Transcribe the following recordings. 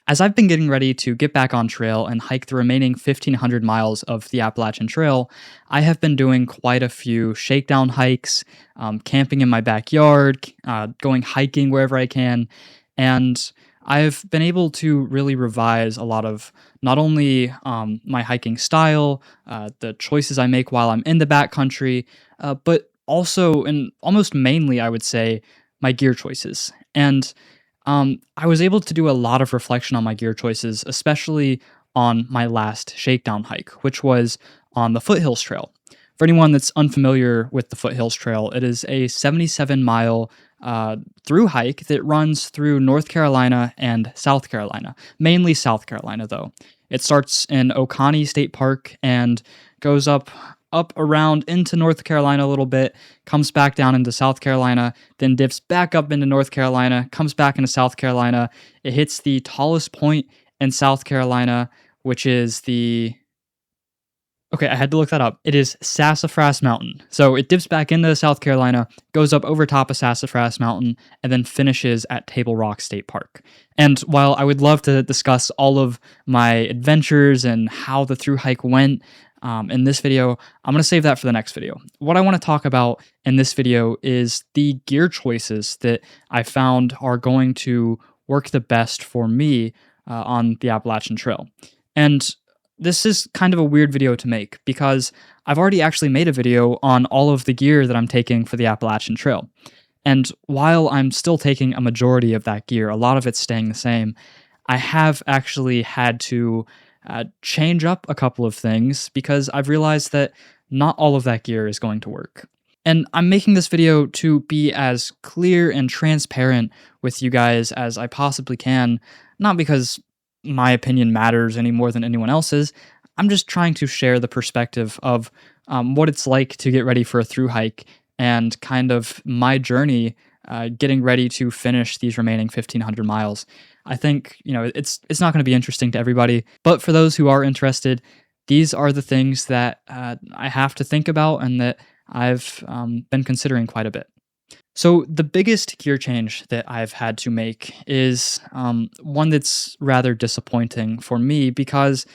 As I've been getting ready to get back on trail and hike the remaining 1,500 miles of the Appalachian Trail, I have been doing quite a few shakedown hikes, camping in my backyard, going hiking wherever I can, and I've been able to really revise a lot of not only my hiking style, the choices I make while I'm in the backcountry, but also, and almost mainly, I would say, my gear choices. And I was able to do a lot of reflection on my gear choices, especially on my last shakedown hike, which was on the Foothills Trail. For anyone that's unfamiliar with the Foothills Trail, it is a 77-mile through hike that runs through North Carolina and South Carolina, mainly South Carolina, though. It starts in Oconee State Park and goes up around into North Carolina a little bit, comes back down into South Carolina, then dips back up into North Carolina, comes back into South Carolina. It hits the tallest point in South Carolina, which is the okay, I had to look that up. It is Sassafras Mountain. So it dips back into South Carolina, goes up over top of Sassafras Mountain, and then finishes at Table Rock State Park. And while I would love to discuss all of my adventures and how the through hike went in this video, I'm going to save that for the next video. What I want to talk about in this video is the gear choices that I found are going to work the best for me on the Appalachian Trail. And this is kind of a weird video to make because I've already actually made a video on all of the gear that I'm taking for the Appalachian Trail. And while I'm still taking a majority of that gear, a lot of it's staying the same, I have actually had to change up a couple of things because I've realized that not all of that gear is going to work. And I'm making this video to be as clear and transparent with you guys as I possibly can, not because my opinion matters any more than anyone else's. I'm just trying to share the perspective of what it's like to get ready for a through hike and kind of my journey getting ready to finish these remaining 1,500 miles. I think, it's not going to be interesting to everybody, but for those who are interested, these are the things that I have to think about and that I've been considering quite a bit. So the biggest gear change that I've had to make is one that's rather disappointing for me because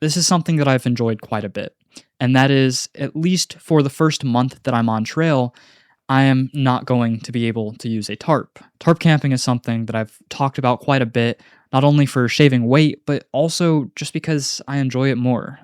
this is something that I've enjoyed quite a bit. And that is, at least for the first month that I'm on trail, I am not going to be able to use a tarp. Tarp camping is something that I've talked about quite a bit, not only for shaving weight, but also just because I enjoy it more.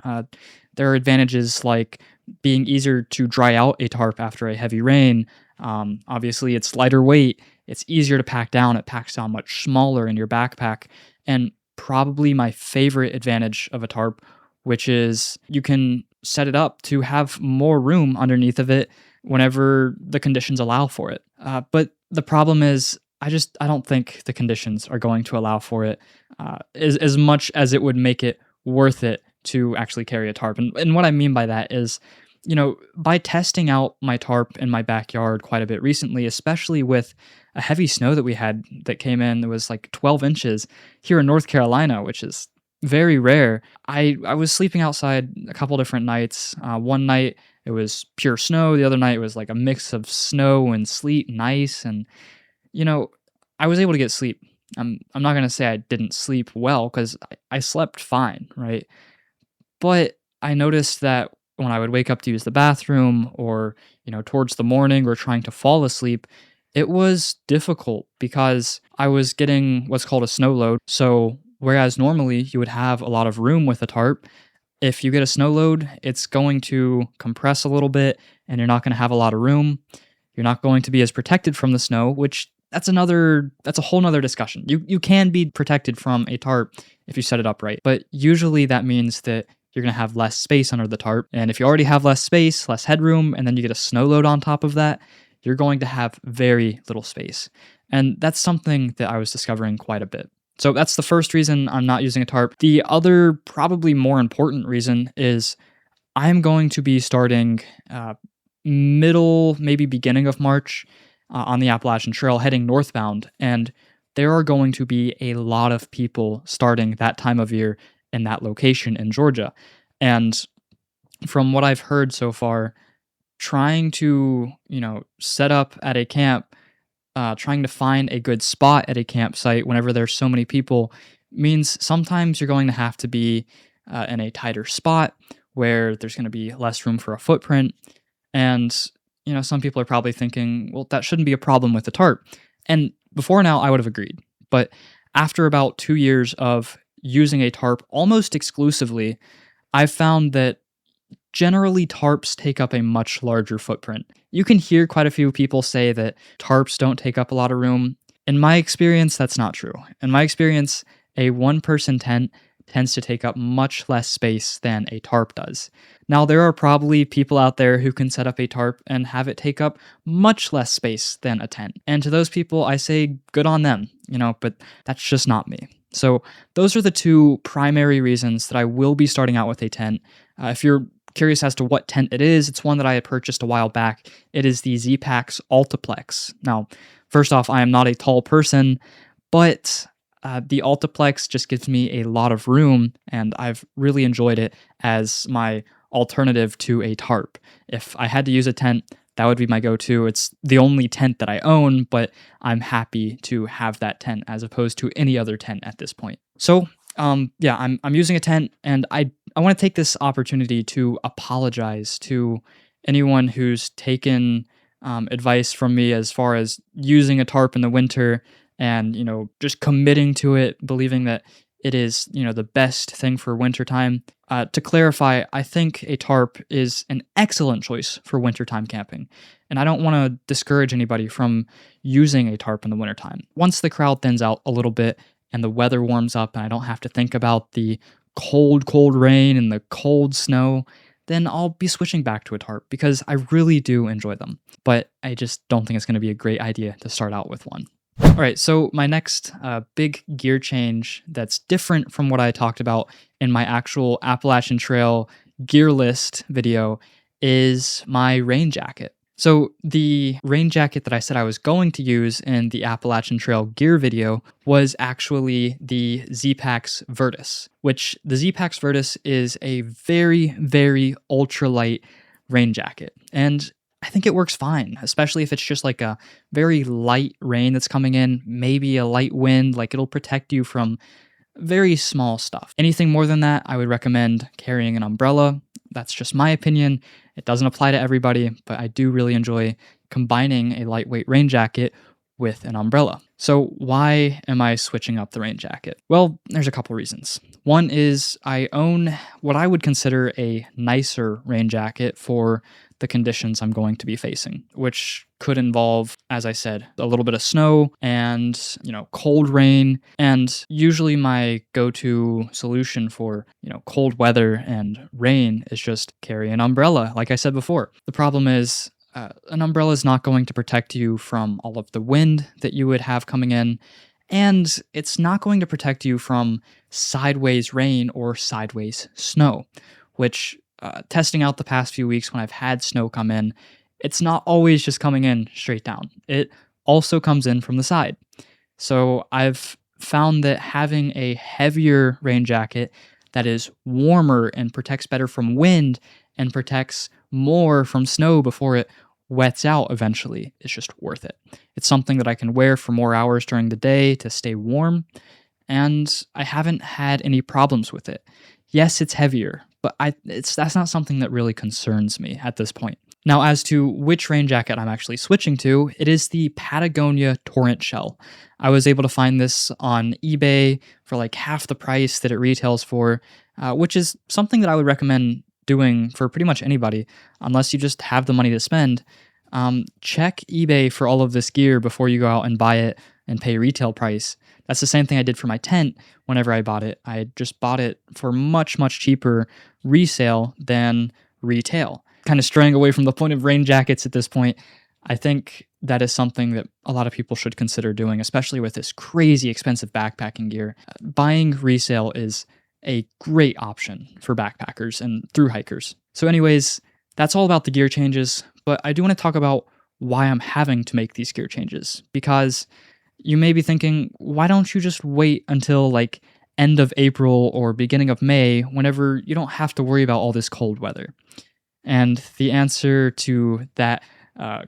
There are advantages like being easier to dry out a tarp after a heavy rain. Obviously, it's lighter weight. It's easier to pack down. It packs down much smaller in your backpack. And probably my favorite advantage of a tarp, which is you can set it up to have more room underneath of it whenever the conditions allow for it. But the problem is, I don't think the conditions are going to allow for it as much as it would make it worth it to actually carry a tarp. And what I mean by that is, by testing out my tarp in my backyard quite a bit recently, especially with a heavy snow that we had that came in, that was like 12 inches here in North Carolina, which is very rare. I was sleeping outside a couple different nights. One night it was pure snow. The other night it was like a mix of snow and sleet and ice. And, I was able to get sleep. I'm not going to say I didn't sleep well because I slept fine, right? But I noticed that when I would wake up to use the bathroom or, towards the morning or trying to fall asleep, it was difficult because I was getting what's called a snow load. So whereas normally you would have a lot of room with a tarp, if you get a snow load, it's going to compress a little bit and you're not going to have a lot of room. You're not going to be as protected from the snow, which that's a whole nother discussion. You can be protected from a tarp if you set it up right, but usually that means that you're going to have less space under the tarp. And if you already have less space, less headroom, and then you get a snow load on top of that, you're going to have very little space. And that's something that I was discovering quite a bit. So that's the first reason I'm not using a tarp. The other, probably more important reason is I'm going to be starting middle, maybe beginning of March on the Appalachian Trail heading northbound. And there are going to be a lot of people starting that time of year in that location in Georgia. And from what I've heard so far, trying to, set up at a camp, trying to find a good spot at a campsite whenever there's so many people means sometimes you're going to have to be in a tighter spot where there's going to be less room for a footprint. And, some people are probably thinking, well, that shouldn't be a problem with the tarp. And before now, I would have agreed. But after about 2 years of using a tarp almost exclusively, I've found that generally tarps take up a much larger footprint. You can hear quite a few people say that tarps don't take up a lot of room. In my experience, that's not true. In my experience, a one person tent tends to take up much less space than a tarp does. Now, there are probably people out there who can set up a tarp and have it take up much less space than a tent. And to those people, I say good on them, but that's just not me. So, those are the two primary reasons that I will be starting out with a tent. If you're curious as to what tent it is, it's one that I had purchased a while back. It is the Z-Packs Altiplex. Now, first off, I am not a tall person, but the Altiplex just gives me a lot of room, and I've really enjoyed it as my alternative to a tarp. If I had to use a tent, that would be my go-to. It's the only tent that I own, but I'm happy to have that tent as opposed to any other tent at this point. So, yeah, I'm using a tent, and I want to take this opportunity to apologize to anyone who's taken advice from me as far as using a tarp in the winter and just committing to it, believing that it is the best thing for wintertime. To clarify, I think a tarp is an excellent choice for wintertime camping, and I don't want to discourage anybody from using a tarp in the wintertime. Once the crowd thins out a little bit and the weather warms up and I don't have to think about the cold rain and the cold snow, then I'll be switching back to a tarp because I really do enjoy them. But I just don't think it's going to be a great idea to start out with one. All right, so my next big gear change that's different from what I talked about in my actual Appalachian Trail gear list video is my rain jacket. So the rain jacket that I said I was going to use in the Appalachian Trail gear video was actually the Z-Packs Virtus, which the Z-Packs Virtus is a very, very ultralight rain jacket. And I think it works fine, especially if it's just like a very light rain that's coming in, maybe a light wind, like it'll protect you from very small stuff. Anything more than that, I would recommend carrying an umbrella. That's just my opinion. It doesn't apply to everybody, but I do really enjoy combining a lightweight rain jacket with an umbrella. So why am I switching up the rain jacket? Well, there's a couple reasons. One is I own what I would consider a nicer rain jacket for the conditions I'm going to be facing, which could involve, as I said, a little bit of snow and, cold rain. And usually my go-to solution for, cold weather and rain is just carry an umbrella, like I said before. The problem is an umbrella is not going to protect you from all of the wind that you would have coming in, and it's not going to protect you from sideways rain or sideways snow, which testing out the past few weeks when I've had snow come in, it's not always just coming in straight down. It also comes in from the side. So I've found that having a heavier rain jacket that is warmer and protects better from wind and protects more from snow before it wets out eventually is just worth it. It's something that I can wear for more hours during the day to stay warm, and I haven't had any problems with it. Yes, it's heavier, but that's not something that really concerns me at this point. Now, as to which rain jacket I'm actually switching to, it is the Patagonia Torrent Shell. I was able to find this on eBay for like half the price that it retails for, which is something that I would recommend doing for pretty much anybody, unless you just have the money to spend. Check eBay for all of this gear before you go out and buy it and pay retail price. That's the same thing I did for my tent whenever I bought it. I just bought it for much, much cheaper resale than retail. Kind of straying away from the point of rain jackets at this point, I think that is something that a lot of people should consider doing, especially with this crazy expensive backpacking gear. Buying resale is a great option for backpackers and thru hikers. So anyways, that's all about the gear changes, but I do want to talk about why I'm having to make these gear changes, because you may be thinking, why don't you just wait until like end of April or beginning of May, whenever you don't have to worry about all this cold weather? And the answer to that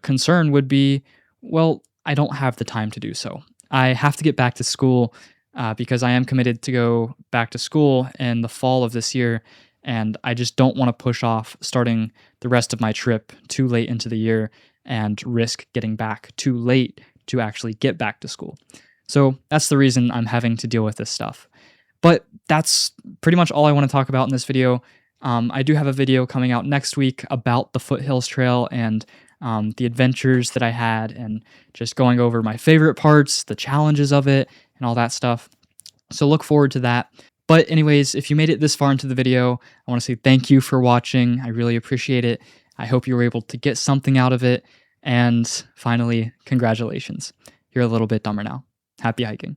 concern would be, well, I don't have the time to do so. I have to get back to school because I am committed to go back to school in the fall of this year, and I just don't want to push off starting the rest of my trip too late into the year and risk getting back too late to actually get back to school. So that's the reason I'm having to deal with this stuff. But that's pretty much all I want to talk about in this video. I do have a video coming out next week about the Foothills Trail and the adventures that I had, and just going over my favorite parts, the challenges of it, and all that stuff. So look forward to that. But anyways, if you made it this far into the video, I want to say thank you for watching. I really appreciate it. I hope you were able to get something out of it. And finally, congratulations. You're a little bit dumber now. Happy hiking.